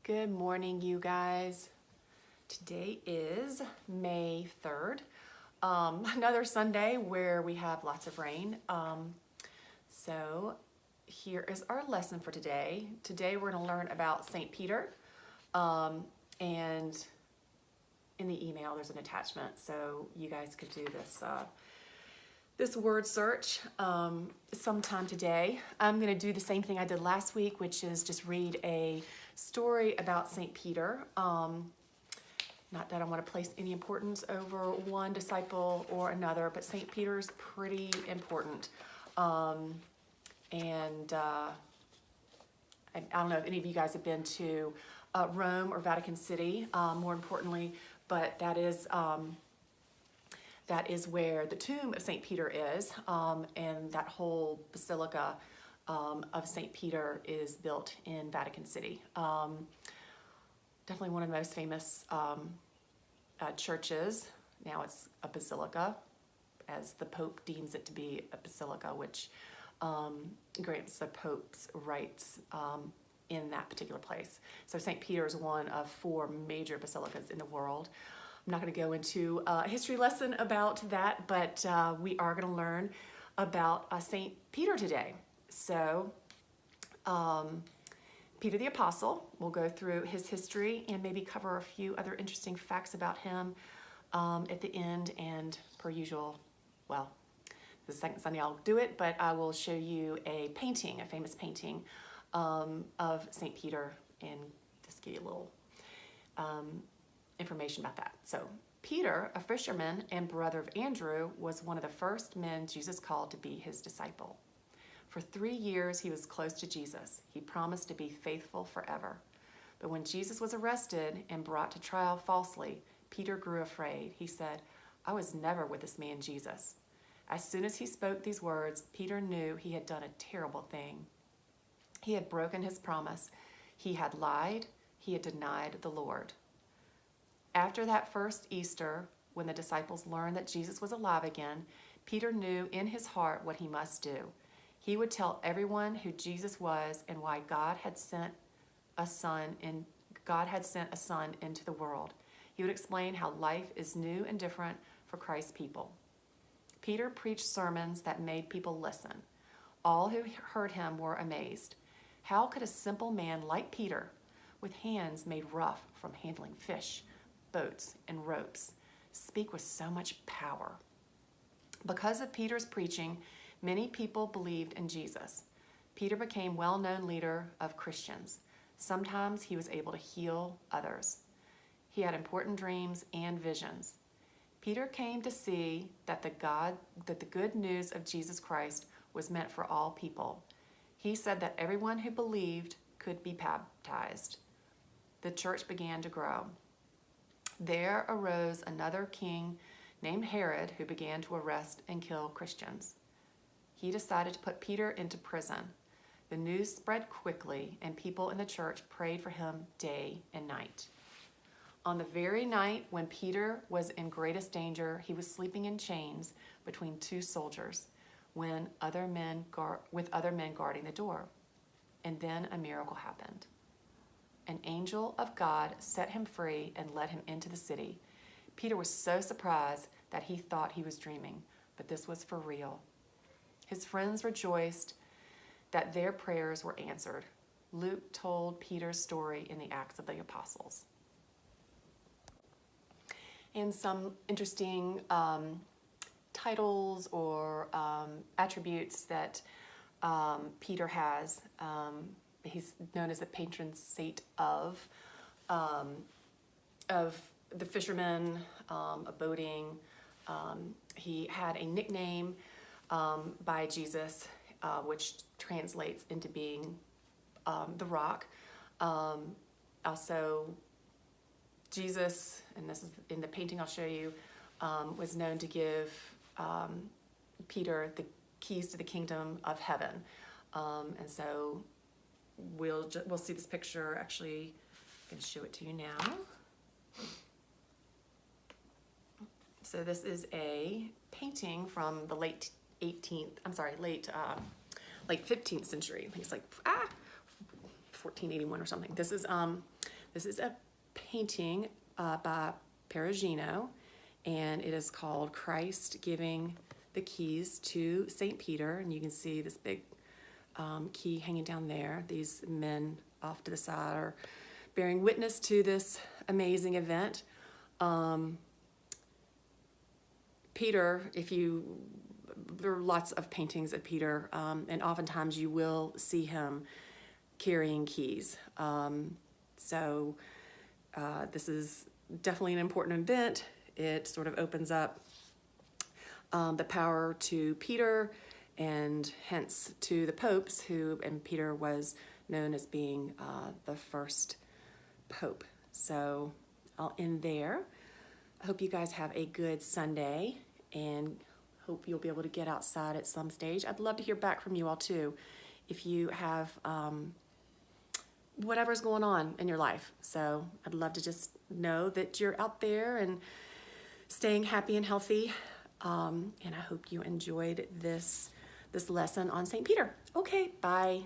Good morning, you guys. Today is May 3rd, another Sunday where we have lots of rain. So here is our lesson for today. Today we're going to learn about St. Peter, and in the email there's an attachment, so you guys could do this word search sometime today. I'm going to do the same thing I did last week, which is just read a story about St. Peter. Not that I want to place any importance over one disciple or another, but St. Peter's pretty important. I don't know if any of you guys have been to Rome or Vatican City, more importantly, but that is where the tomb of St. Peter is, and that whole basilica of St. Peter is built in Vatican City. Definitely one of the most famous churches. Now it's a basilica, as the Pope deems it to be a basilica, which grants the Pope's rights in that particular place. So St. Peter is one of 4 major basilicas in the world. I'm not going to go into a history lesson about that, but we are going to learn about St. Peter today. So, Peter the Apostle, we'll go through his history and maybe cover a few other interesting facts about him at the end, and per usual, well, the second Sunday I'll do it, but I will show you a painting, a famous painting of St. Peter, and just give you a little information about that. So Peter, a fisherman and brother of Andrew, was one of the first men Jesus called to be his disciple. For 3 years he was close to Jesus. He promised to be faithful forever. But when Jesus was arrested and brought to trial falsely, Peter grew afraid. He said, "I was never with this man Jesus." As soon as he spoke these words, Peter knew he had done a terrible thing. He had broken his promise. He had lied. He had denied the Lord. After that first Easter, when the disciples learned that Jesus was alive again, Peter knew in his heart what he must do. He would tell everyone who Jesus was and why God had sent a son into the world. He would explain how life is new and different for Christ's people. Peter preached sermons that made people listen. All who heard him were amazed. How could a simple man like Peter, with hands made rough from handling fish, boats, and ropes, speak with so much power? Because of Peter's preaching, many people believed in Jesus. Peter became a well-known leader of Christians. Sometimes he was able to heal others. He had important dreams and visions. Peter came to see that the good news of Jesus Christ was meant for all people. He said that everyone who believed could be baptized. The church began to grow. There arose another king named Herod, who began to arrest and kill Christians. He decided to put Peter into prison. The news spread quickly, and people in the church prayed for him day and night. On the very night when Peter was in greatest danger, he was sleeping in chains between 2 soldiers with other men guarding the door. And then a miracle happened. An angel of God set him free and led him into the city. Peter was so surprised that he thought he was dreaming, but this was for real. His friends rejoiced that their prayers were answered. Luke told Peter's story in the Acts of the Apostles. And some interesting titles or attributes that Peter has. He's known as the patron saint of the fishermen, of boating. He had a nickname by Jesus, which translates into being the rock. Also, Jesus, and this is in the painting I'll show you, was known to give Peter the keys to the kingdom of heaven. And so we'll see this picture. Actually, I can show it to you now. So this is a painting from the late 15th century. I think it's like 1481 or something. This is This is a painting by Perugino, and it is called Christ Giving the Keys to St. Peter. And you can see this big key hanging down there. These men off to the side are bearing witness to this amazing event. Peter, there are lots of paintings of Peter, and oftentimes you will see him carrying keys. So this is definitely an important event. It sort of opens up the power to Peter and hence to the popes, and Peter was known as being the first pope. So I'll end there. I hope you guys have a good Sunday and hope you'll be able to get outside at some stage. I'd love to hear back from you all too if you have whatever's going on in your life. So I'd love to just know that you're out there and staying happy and healthy. And I hope you enjoyed this lesson on St. Peter. Okay, bye.